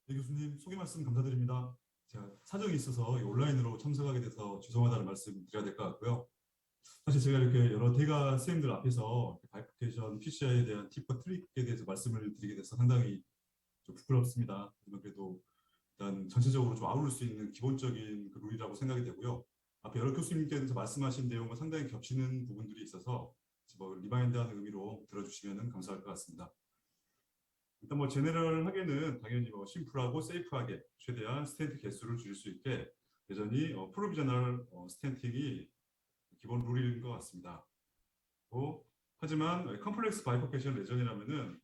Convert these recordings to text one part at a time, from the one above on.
네, 교수님 소개 말씀 감사드립니다. 제가 사정이 있어서 이 온라인으로 참석하게 돼서 죄송하다는 말씀 드려야 될 것 같고요. 사실 제가 이렇게 여러 대가 선생님들 앞에서 바이프케이션 PCI에 대한 팁과 트릭에 대해서 말씀을 드리게 돼서 상당히 좀 부끄럽습니다. 하지만 그래도 일단 전체적으로 좀 아우를 수 있는 기본적인 그 룰이라고 생각이 되고요. 앞에 여러 교수님께서 말씀하신 내용과 상당히 겹치는 부분들이 있어서 뭐 리마인드하는 의미로 들어주시면 감사할 것 같습니다. 일단 뭐 제네럴하게는 당연히 뭐 심플하고 세이프하게 최대한 스탠트 개수를 줄일 수 있게 여전히 프로비저널 스탠팅이 기본 룰인 것 같습니다. 하지만 컴플렉스 바이퍼케이션 레전이라면은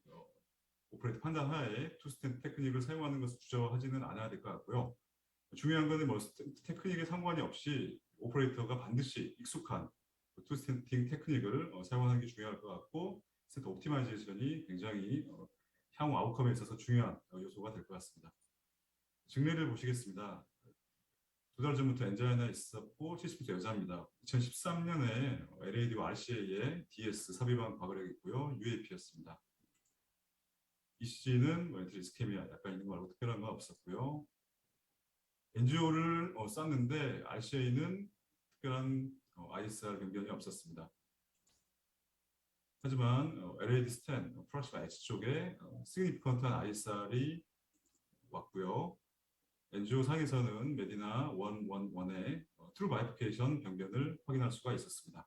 오퍼레이터 판단 하에 투 스탠트 테크닉을 사용하는 것을 주저하지는 않아야 될 것 같고요. 중요한 것은 뭐 테크닉에 상관이 없이 오퍼레이터가 반드시 익숙한 투 스탠팅 테크닉을 사용하는 게 중요할 것 같고 스탠트 옵티마이제이션이 굉장히 향후 아웃컴에 있어서 중요한 요소가 될 것 같습니다. 증례를 보시겠습니다. 2달 전부터 엔자이나 있었고 70부터 여자입니다. 2013년에 LAD와 RCA의 DS 삽입한 과거력이 있고요. UAP였습니다. ECG는 트리스케미아 약간 있는 거 말고 특별한 건 없었고요. NGO를 쌌는데 RCA는 특별한 ISR 변경이 없었습니다. 하지만 LAD 스탠, 프라시가 H 쪽에 시그니피컨트한 ISR이 왔고요. NGO 상에서는 메디나 111의 트루 바이피케이션 변경을 확인할 수가 있었습니다.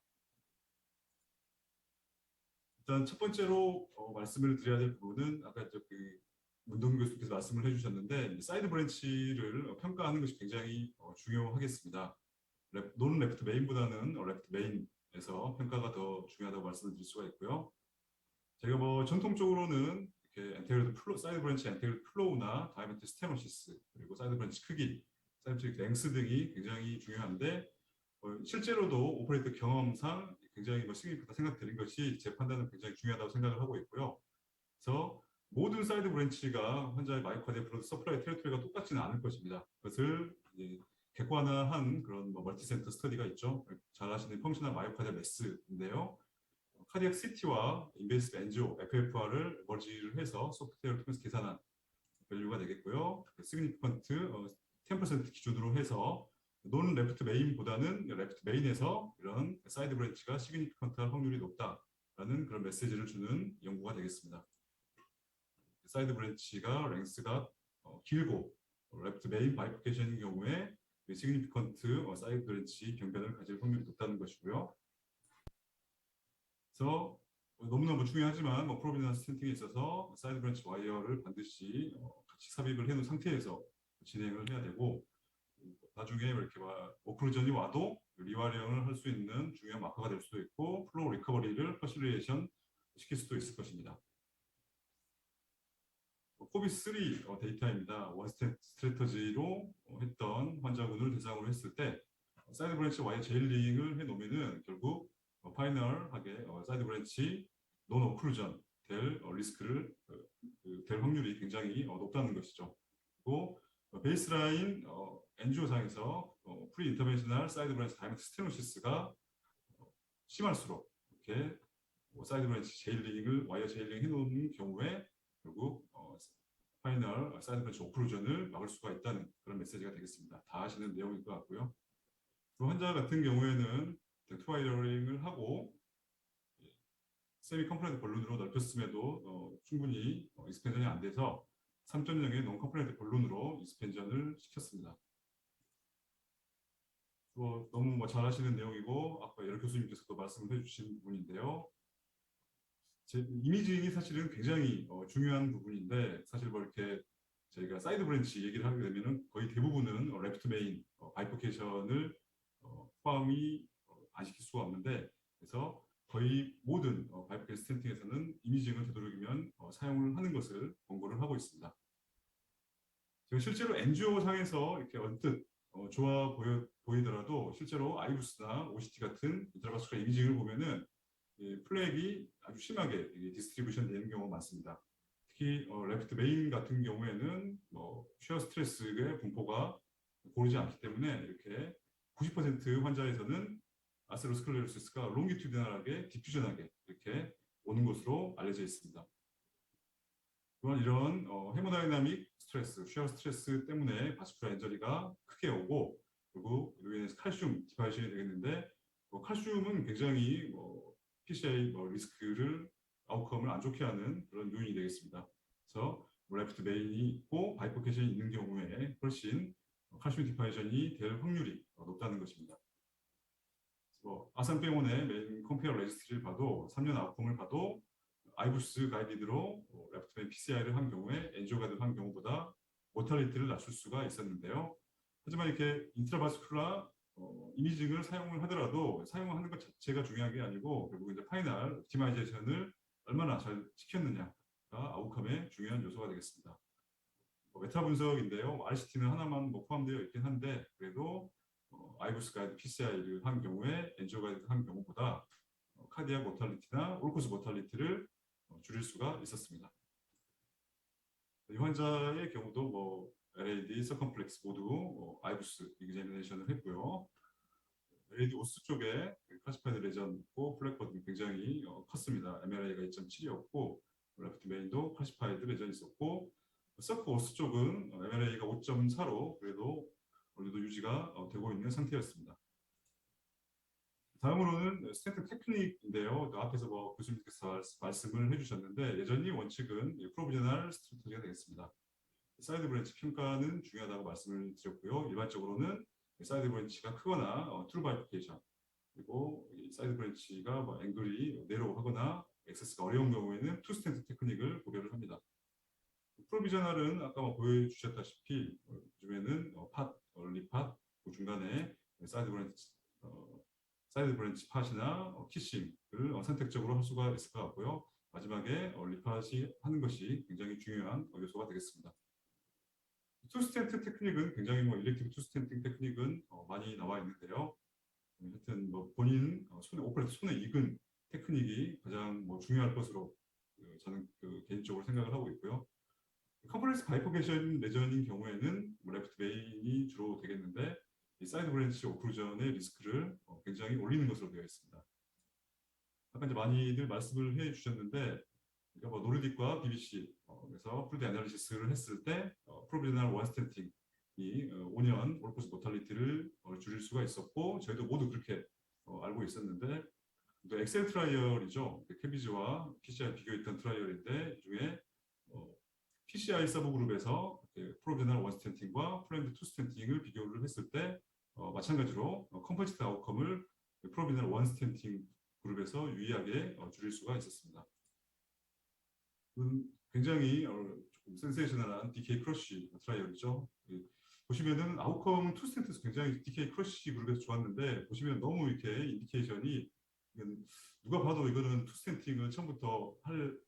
일단 첫 번째로 말씀을 드려야 될 부분은 아까 문동 교수께서 말씀을 해주셨는데 사이드 브랜치를 평가하는 것이 굉장히 중요하겠습니다. 논 레프트 메인보다는 레프트 메인에서 평가가 더 중요하다고 말씀을 드릴 수가 있고요. 제가 뭐 전통적으로는 이렇게 엔테그레이트 플로, 사이드 브랜치 엔테그레이트 플로우나 다이아메트 스테노시스 그리고 사이드 브랜치 크기, 사이드 브랜치 랭스 등이 굉장히 중요한데 실제로도 오퍼레이터 경험상 굉장히 뭐 시그니피컨트 생각드린 것이 제 판단은 굉장히 중요하다고 생각을 하고 있고요. 그래서 모든 사이드 브랜치가 환자의 마이오카디아 블러드 서플라이 테리토리가 똑같지는 않을 것입니다. 그것을 객관화한 그런 뭐 멀티센터 스터디가 있죠. 잘 아시는 펑셔널 마이오카디아 매스인데요. 카디악 CT와 인베이시브 엔지오, FFR을 머지를 해서 소프트웨어를 통해서 계산한 밸류가 되겠고요. 시그니피컨트 10% 기준으로 해서 논 레프트 메인보다는 레프트 메인에서 이런 사이드 브랜치가 시그니피컨트할 확률이 높다라는 그런 메시지를 주는 연구가 되겠습니다. 사이드 브랜치가 랭스가 길고 레프트 메인 바이피케이션인 경우에 시그니피컨트 사이드 브랜치 경변을 가질 확률이 높다는 것이고요. 그래서 너무너무 중요하지만 프로비저널 스탠팅에 있어서 사이드 브랜치 와이어를 반드시 같이 삽입을 해놓은 상태에서 진행을 해야 되고 나중에 이렇게 오클루전이 와도 리와이어를 할 수 있는 중요한 마커가 될 수도 있고 플로우 리커버리를 퍼실리에이션 시킬 수도 있을 것입니다. 코비3 데이터입니다. 원 스트래터지로 했던 환자군을 대상으로 했을 때 사이드 브랜치 와이어 제일링을 해놓으면은 결국 파이널하게 사이드 브랜치 논 오클루전 될 리스크를 될 확률이 굉장히 높다는 것이죠. 그리고 베이스라인 엔지오상에서 프리 인터벤셔널 사이드 브랜치 다이맥 스테노시스가 심할수록 이렇게 사이드 브랜치 제일링을 와이어 제일링 해놓은 경우에 결국 파이널 사이드 브랜치 오클루전을 막을 수가 있다는 그런 메시지가 되겠습니다. 다 아시는 내용일 것 같고요. 그 환자 같은 경우에는 투와이어링을 하고 세미 컴플레인트 볼룬으로 넓혔음에도 충분히 익스펜전이 안 돼서 3.0의 논 컴플레인트 볼룬으로 익스펜전을 시켰습니다. 너무 잘 아시는 내용이고 아까 여러 교수님께서도 말씀을 해주신 부분인데요. 이미징이 사실은 굉장히 중요한 부분인데 사실 이렇게 저희가 사이드 브랜치 얘기를 하게 되면은 거의 대부분은 레프트 메인 바이포케이션을 포함이 안 시킬 수가 없는데 그래서 거의 모든 바이포케이션 스탠팅에서는 이미징을 되도록이면 사용을 하는 것을 권고를 하고 있습니다. 지금 실제로 NGO 상에서 이렇게 언뜻 좋아 보이더라도 실제로 아이부스나 OCT 같은 인트라바스쿨 이미징을 보면은 플렉이 아주 심하게 디스트리뷰션 되는 경우가 많습니다. 특히 레프트 메인 같은 경우에는 쉐어 스트레스의 분포가 고르지 않기 때문에 이렇게 90% 환자에서는 아세로스클레로시스가 롱기튜디널하게 디퓨전하게 이렇게 오는 것으로 알려져 있습니다. 또한 이런 헤모다이나믹 스트레스, 쉬어 스트레스 때문에 바스큘라 인저리가 크게 오고 그리고 이로 인해서 칼슘 디파이션이 되겠는데 칼슘은 굉장히 PCI 리스크를 아웃컴을 안 좋게 하는 그런 요인이 되겠습니다. 그래서 레프트 메인이 있고 바이포케이션이 있는 경우에 훨씬 칼슘 디파이션이 될 확률이 높다는 것입니다. 아산병원의 메인 컴페어 레지스트리를 봐도 3년 아웃컴을 봐도 아이부스 가이디드로 레프트맨 PCI를 한 경우에 엔지오가드를 한 경우보다 모탈리티를 낮출 수가 있었는데요. 하지만 이렇게 인트라바스큘라 이미징을 사용을 하더라도 사용하는 것 자체가 중요한 게 아니고 결국 이제 파이널 옵티마이제이션을 얼마나 잘 시켰느냐가 아웃컴의 중요한 요소가 되겠습니다. 메타 분석인데요. RCT는 하나만 포함되어 있긴 한데 그래도 아이부스 가이드 PCI를 한 경우에 엔지오 가이드를 한 경우보다 카디악 모탈리티나 올코스 모탈리티를 줄일 수가 있었습니다. 이 환자의 경우도 LAD, 서컴플렉스 모두 아이부스 이그제미네이션을 했고요. LAD 오스 쪽에 클래시파이드 레전 있고 플랫버드 굉장히 컸습니다. MRA가 2.7이었고 레프트 메인도 클래시파이드 레전이 있었고 서크 오스 쪽은 MRA가 5.4로 그래도 어느정도 유지가 되고 있는 상태였습니다. 다음으로는 스탠트 테크닉인데요. 앞에서 교수님께서 말씀을 해주셨는데 여전히 원칙은 프로비저널 스트래티지가 되겠습니다. 사이드 브랜치 평가는 중요하다고 말씀을 드렸고요. 일반적으로는 사이드 브랜치가 크거나 트루 바이피케이션 그리고 사이드 브랜치가 앵글이 내려오거나 액세스가 어려운 경우에는 투 스탠트 테크닉을 고려를 합니다. 프로비저널은 아까 보여주셨다시피 요즘에는 팟, 리팟, 그 중간에 사이드 브랜치 팟이나 키싱을 선택적으로 할 수가 있을 것 같고요. 마지막에 리팟이 하는 것이 굉장히 중요한 요소가 되겠습니다. 투스탠트 테크닉은 굉장히 일렉티브 투스탠팅 테크닉은 많이 나와 있는데요. 하여튼 본인 오퍼레이터 손에 익은 테크닉이 가장 중요할 것으로 저는 개인적으로 생각을 하고 있고요. 컴플렉스 바이포케이션 레전인 경우에는 레프트 메인이 주로 되겠는데 이 사이드 브랜치 오클루전의 리스크를 굉장히 올리는 것으로 되어 있습니다. 아까 이제 많이들 말씀을 해주셨는데 그러니까 노르딕과 BBC 그래서 풀드 애널리시스를 했을 때 프로비저널 원스탠팅이 5년 올코스 모탈리티를 줄일 수가 있었고 저희도 모두 그렇게 알고 있었는데 또 엑셀 트라이얼이죠. 캐비지와 PCI 비교했던 트라이얼인데 이 중에 PCI 서브그룹에서 프로비저널 원스탠팅과 플랜드 투스탠팅을 비교를 했을 때 마찬가지로 컴포지트 아웃컴을 프로비저널 원스탠팅 그룹에서 유의하게 줄일 수가 있었습니다. 굉장히 조금 센세이셔널한 DK 크러쉬 트라이얼이죠. 보시면은 아웃컴 투 스탠트에서 굉장히 DK 크러쉬 그룹에서 좋았는데 보시면 너무 이렇게 인디케이션이 누가 봐도 이거는 투 스탠팅을 처음부터 할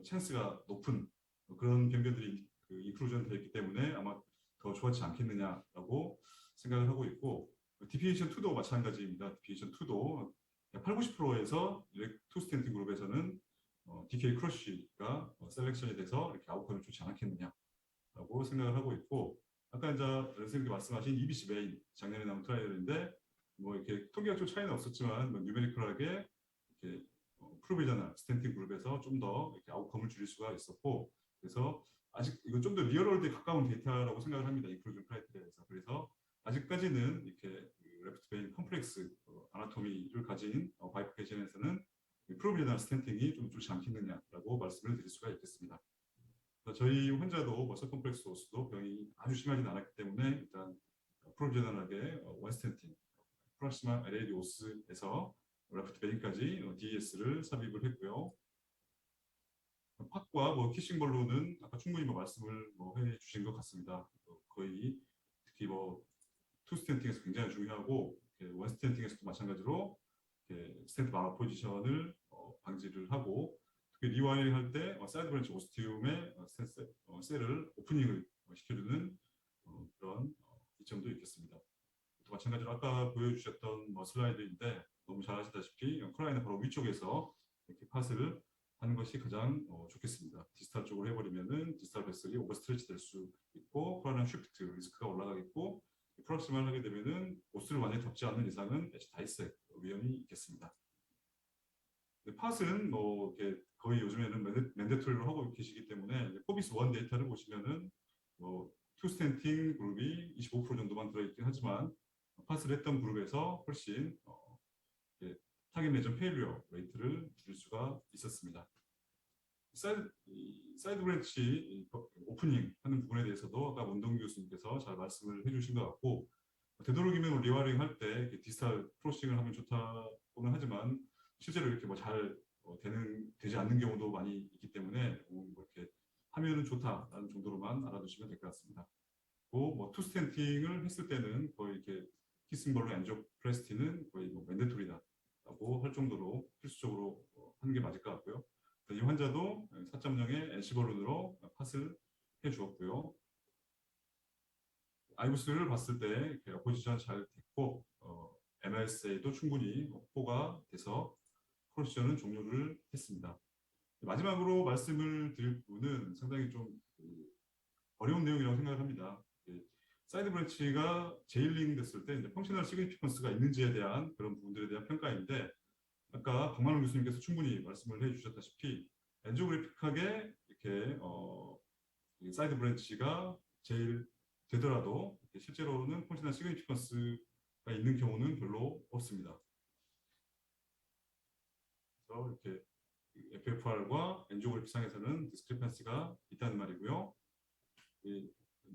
찬스가 높은 그런 변경들이 인클루전 되어 있기 때문에 아마 더 좋았지 않겠느냐라고 생각을 하고 있고 디피니션 2도 마찬가지입니다. 디피니션 2도 8, 90%에서 투 스탠팅 그룹에서는 DK 크러쉬가 셀렉션이 돼서 이렇게 아웃컴이 좋지 않겠느냐라고 생각을 하고 있고 아까 이제 선생님께 말씀하신 EBC 메인 작년에 나온 트라이얼인데 이렇게 통계학적 차이는 없었지만 뉴메리컬하게 이렇게 프로비저널 스탠팅 그룹에서 좀 더 이렇게 아웃컴을 줄일 수가 있었고 그래서 아직 이건 좀 더 리얼월드에 가까운 데이터라고 생각을 합니다. 인클루전 크라이테리아에서 그래서 아직까지는 이렇게 레프트 베인 컴플렉스 아나토미를 가진 바이포케이션에서는 프로비저널 스탠팅이 좀 좋지 않겠느냐라고 말씀을 드릴 수가 있겠습니다. 저희 환자도 서컴플렉스 오스도 병이 아주 심하진 않았기 때문에 일단 프로비저널하게 원스탠팅 프락시마 LAD 오스에서 레프트 베인까지 DES를 삽입을 했고요. 팟과 키싱 볼로는 아까 충분히 말씀을 해주신 것 같습니다. 거의 특히 투 스탠팅에서 굉장히 중요하고 원 스탠팅에서도 마찬가지로 스탠트 마라 포지션을 방지를 하고 특히 리와이링 할 때 사이드 브랜치 오스티움의 셀을 오프닝을 시켜주는 그런 이점도 있겠습니다. 또 마찬가지로 아까 보여주셨던 슬라이드인데 너무 잘 아시다시피 크라인은 바로 위쪽에서 이렇게 팟을 하는 것이 가장 좋겠습니다. 디스탈 쪽으로 해버리면은 디스탈 베슬이 오버스트레치 될 수 있고 크라인 쉬프트 리스크가 올라가겠고 프락시mal 하게 되면은 오스를 완전히 덮지 않는 이상은 엣지 다이색 위험이 있겠습니다. 근데 팟은 뭐 이렇게 거의 요즘에는 맨데토리로 하고 계시기 때문에 포비스 원 데이터를 보시면은 뭐 투스텐팅 그룹이 25% 정도만 들어있긴 하지만 팟을 했던 그룹에서 훨씬 타겟 내전 페일리어 레이트를 줄일 수가 있었습니다. 사이드 브랜치 오프닝 하는 부분에 대해서도 아까 원동 교수님께서 잘 말씀을 해주신 것 같고 되도록이면 리와링 할 때 디지털 크로싱을 하면 좋다고는 하지만 실제로 이렇게 뭐 잘 되지 않는 경우도 많이 있기 때문에 뭐 이렇게 하면은 좋다라는 정도로만 알아두시면 될 것 같습니다. 뭐 투스텐팅을 했을 때는 거의 이렇게 키싱볼로 엔지오플라스티는 거의 뭐 맨데토리다라고 할 정도로 필수적으로 하는 게 맞을 것 같고요. 이 환자도 4.0의 NC볼론으로 팟을 해주었고요. 아이브스를 봤을 때 포지션 잘 됐고 MSA도 충분히 확보가 돼서 프로시전은 종료를 했습니다. 마지막으로 말씀을 드릴 부분은 상당히 좀 어려운 내용이라고 생각을 합니다. 사이드 브랜치가 제일링 됐을 때 이제 펑셔널 시그니피컨스가 있는지에 대한 그런 부분들에 대한 평가인데 아까 박만원 교수님께서 충분히 말씀을 해주셨다시피 엔지오그래픽하게 이렇게 사이드 브랜치가 제일 되더라도 실제로는 펑셔널 시그니피컨스가 있는 경우는 별로 없습니다. 그래서 이렇게 FFR과 엔지오그래픽 상에서는 디스크리펜시가 있다는 말이고요.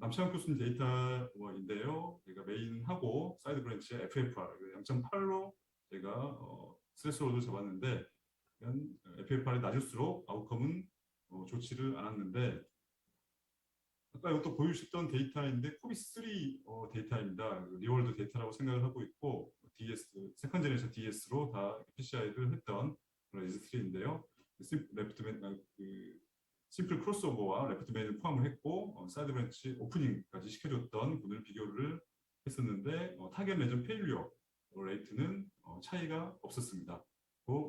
남창학 교수님 데이터인데요. 제가 메인하고 사이드 브랜치의 FFR 0.8로 제가 스트레스로드 잡았는데 FFR이 낮을수록 아웃컴은 좋지를 않았는데 아까 이것도 보여주셨던 데이터인데 코비3 데이터입니다. 리월드 데이터라고 생각을 하고 있고 DS, 세컨 제네레이션 DS로 다 PCI를 했던 그런 레지스트리인데요. 심플 크로스오버와 레프트 메인을 포함을 했고 사이드 브랜치 오프닝까지 시켜줬던 분을 비교를 했었는데 타겟 레전 페일리어 레이트는 차이가 없었습니다.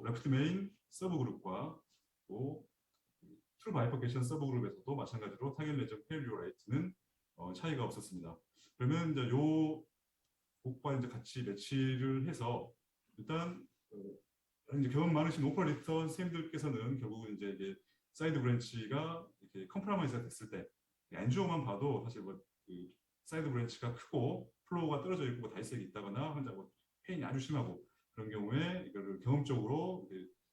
레프트 메인 서브 그룹과 트루 바이퍼케이션 서브 그룹에서도 마찬가지로 타겟 레전 페일리어 레이트는 차이가 없었습니다. 그러면 이제 요 곡과 이제 같이 매치를 해서 일단 이제 경험 많으신 오퍼레이터 선생님들께서는 결국은 이제 이게 사이드 브랜치가 이렇게 컴프라마이즈가 됐을 때 엔주어만 봐도 사실 그 사이드 브랜치가 크고 플로우가 떨어져 있고 다이색이 있다거나 혼자 페인이 아주 심하고 그런 경우에 이거를 경험적으로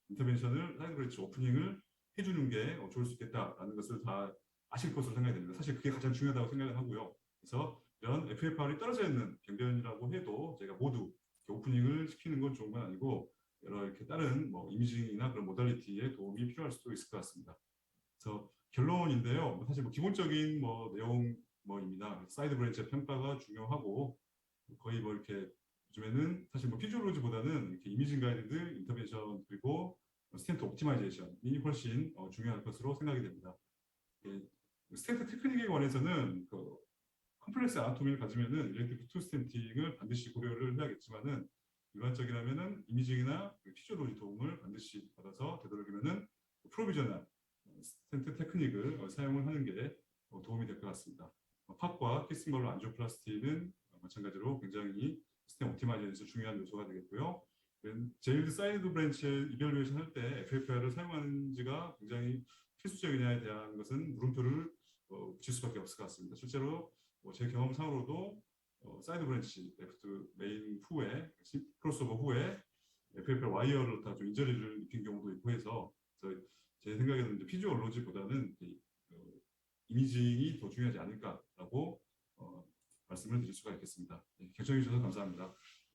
인터벤션을 사이드 브랜치 오프닝을 해주는 게 좋을 수 있겠다라는 것을 다 아실 것으로 생각이 됩니다. 사실 그게 가장 중요하다고 생각을 하고요. 그래서 이런 FFR이 떨어져 있는 병변이라고 해도 제가 모두 오프닝을 시키는 건 좋은 건 아니고 여러 이렇게 다른 이미징이나 그런 모달리티에 도움이 필요할 수도 있을 것 같습니다. 그래서 결론인데요. 사실 기본적인 내용입니다. 사이드 브랜치의 평가가 중요하고 거의 이렇게 요즘에는 사실 피지올로지보다는 이렇게 이미징 가이드 인터벤션 그리고 스탠트 옵티마이제이션이 훨씬 중요할 것으로 생각이 됩니다. 스탠트 테크닉에 관해서는 컴플렉스 아나토미를 가지면은 일렉트릭 투 스탠팅을 반드시 고려를 해야겠지만은 일반적이라면은 이미징이나 피지올로지 도움을 반드시 받아서 되도록이면은 프로비저널 스탠트 테크닉을 사용을 하는 게 도움이 될 것 같습니다. 팟과 키스멀로 안지오플라스티는 마찬가지로 굉장히 시스템 옵티마이제에서 중요한 요소가 되겠고요. 제일드 사이드 브랜치 이별루에이션 할 때 FFR을 사용하는지가 굉장히 필수적이냐에 대한 것은 물음표를 붙일 수밖에 없을 것 같습니다. 실제로 제 경험상으로도 사이드 브랜치 레프트 메인 후에 크로스오버 후에 FFR 와이어를 다 좀 인저리를 입힌 경우도 있고 해서 제 생각에는 이제 피지올로지보다는 이미징이 더 중요하지 않을까라고 말씀을 드릴 수가 있겠습니다. 경청해 주셔서 감사합니다.